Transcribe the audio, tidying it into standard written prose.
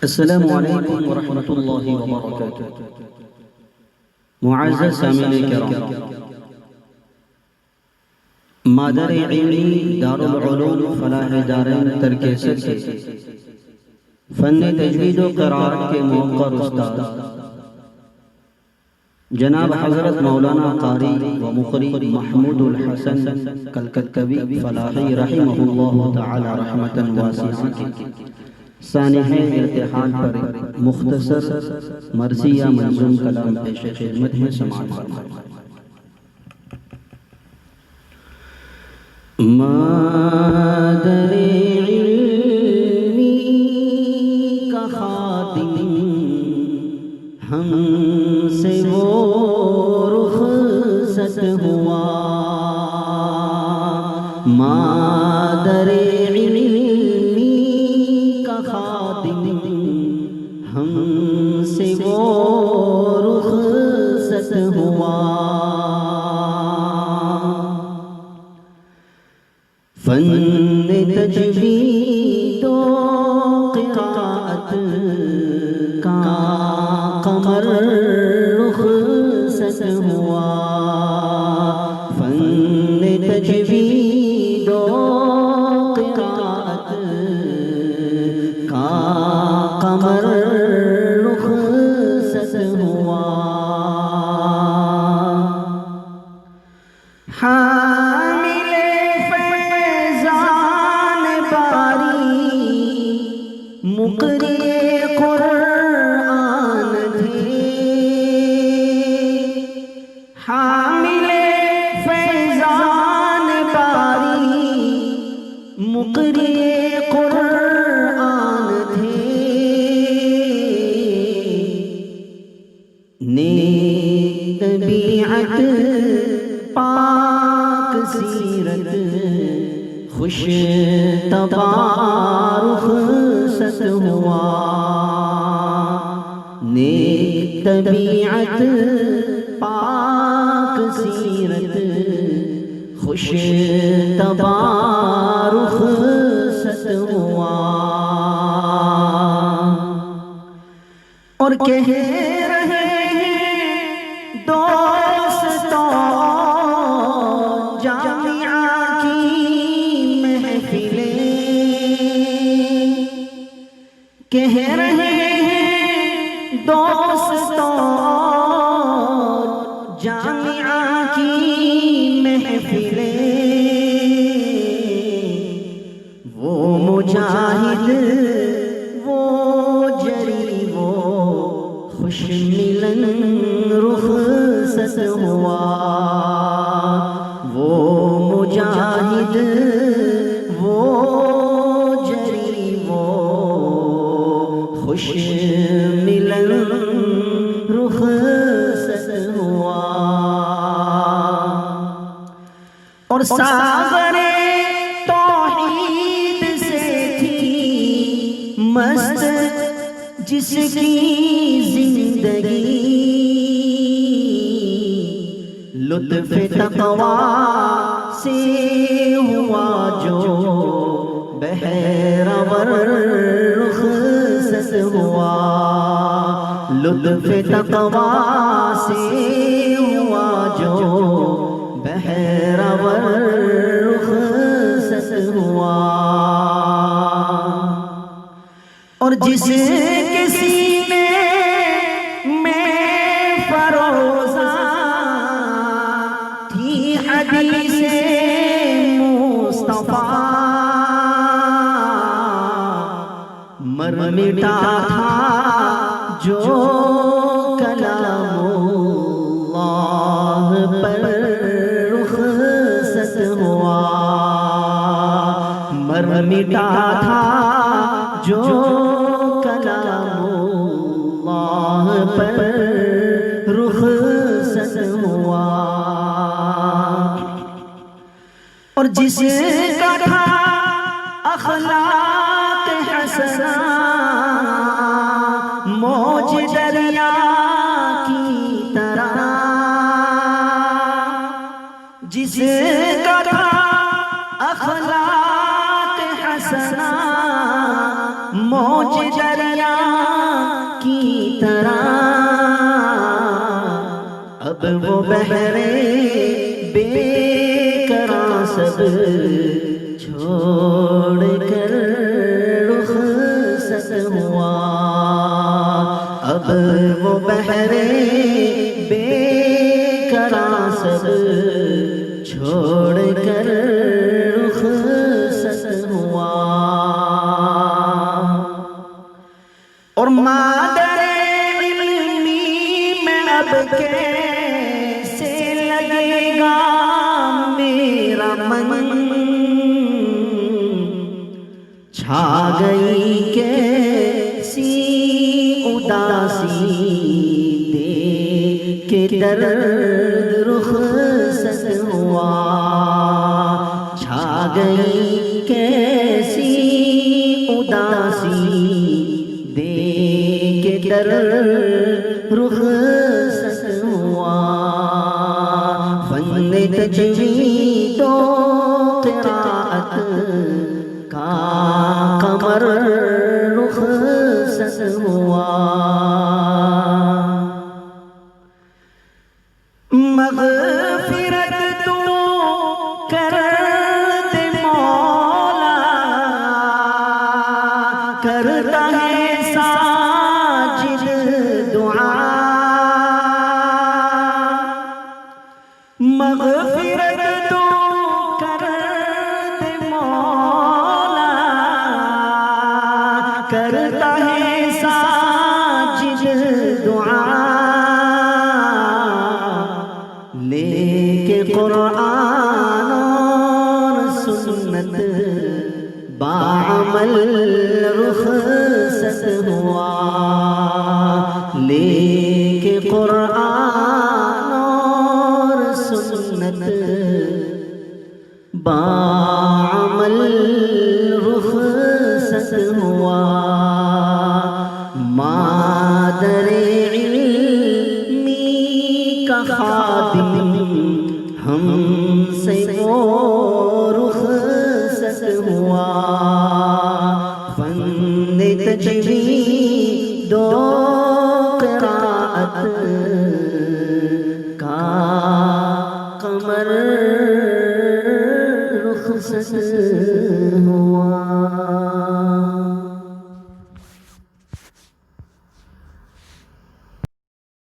السلام علیکم ورحمۃ اللہ وبرکاتہ۔ معزز سامعین کرام، مادر علمی دارالعلوم فلاح دارین ترکیسر کے فن تجوید و قرآت کے موقر استاد جناب حضرت مولانا قاری و مقری محمود الحسن کلکتوی فلاحی رحمہ اللہ تعالی رحمتا واسعہ کے سانحِ ارتحال پر مختصر مرثیہ منظوم کلام پیش خدمت میں سماعت فرمائیں۔ مادر علمی کا خاتم ہم سے وہ رخصت ہوا، مادر ہم سے وہ رخصت ہوا، فن تجوید و قرآت کا قمر رخصت ہوا، فن تجوید و قرآت کا قمر حامل فیضان باری مقری قرآن تھے، حامل فیضان باری مقری قرآن تھے، نیک طبیعت پاک سیرت خوش تبارک رخصت ہوا، نیک طبیعت پاک سیرت خوش تبارک رخصت ہوا، اور کہہ رہے ہیں دوستوں جامعہ کی محفلیں، کہہ رہے ہیں دوستوں جامعہ کی محفلیں، وہ مجاہد وہ جری وہ خوش ملن رخصت ہوا، وہ مجاہد وہ جری وہ خوش ملن رخصت ہوا، اور ساغر توحید سے تھی مست جس کی زندگی، لطف تقویٰ سے ہوا جو بحرور رخصت ہوا، لطف تقویٰ سے ہوا جو بحرور رخصت ہوا، اور جس کے سینے میں فروزہ تھی حدیث مصطفیٰ، مر مٹا تھا جو کلام اللہ پر رخصت ہوا، مر مٹا تھا جو کلام اللہ پر رخصت ہوا، اور جس کا تھا اخلاق حسنہ موج دریا کی طرح، جس کا تھا اخلاق حسنہ موج دریا کی طرح اب وہ بحرے بے قرار سب چھوڑ کر رخصت ہوا. اب وہ بحرے بے قرار سب چھوڑ کر رخصت ہوا. اور مادر علمی میں اب کیسے لگے گا میرا من، چھا گئی کیسی اداسی دیکھ کے درد رخصت ہوا. چھا گئی کیسی اداسی دیکھ کے درد رخصت ہوا. فن تجوید و قرأت کا قمر رخصت ہوا. مغفرت تو کر دے مولا، کرتا ہے ساجد دعا. مغفرت تو کر دے مولا، کرتا ہے ساجد دعا. لے کے قرآن اور سنت باعمل رخصت ہوا. لے کے قرآن اور سنت باعمل رخصت ہوا. مادر علمی کا خادم ہم سے وہ رخصت ہوا. فن تجوید و قرأت کا قمر رخصت